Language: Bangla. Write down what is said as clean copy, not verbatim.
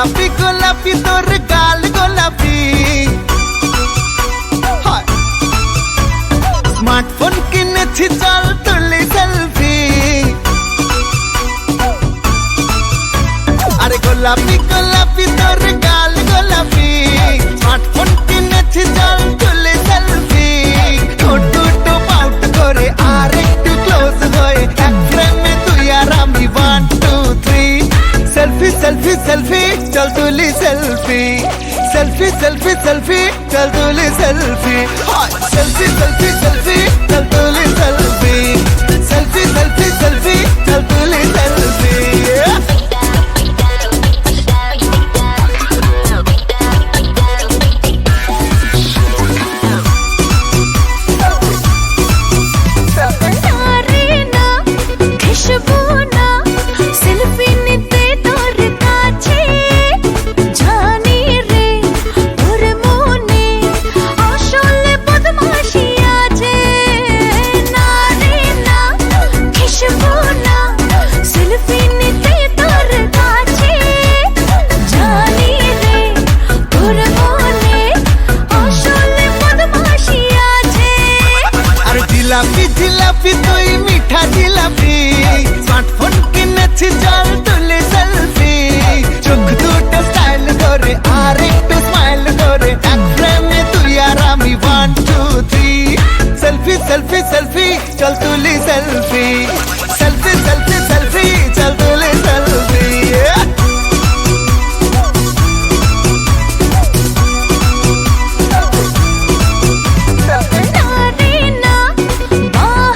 গোলাপি গোলাপি তোর গাল গোলাপি স্মার্টফোন কিনেছি চল তুলি সেলফি আরে গোলাপি গোলাপি তোর গাল গোলাপি স্মার্টফোন কিনেছি চল তুলি সেলফি ছোট টো পাউট করে আর একটু ক্লোজ হয়ে এক ফ্রেমে তুই আর আমি 1 2 3 সেলফি সেলফি সেলফি চল তুলি সেলফি সেলফি সেলফি সেলফি চল তুলি সেলফি সেলফি সেলফি সেলফি চল তুলি সেলফি সেলফি সেলফি সেলফি চল তুলি সেলফি জিলাপি জিলাপি তুই মিঠা জিলাপি স্মার্টফোন কিনেছি চল তুলি সেলফি চোখ দুটো স্টাইল করে আর একটু স্মাইল করে এক ফ্রেমে তুই আর আমি 1 2 3 সেলফি সেলফি সেলফি চল তুলি সেলফি সেলফি সেলফি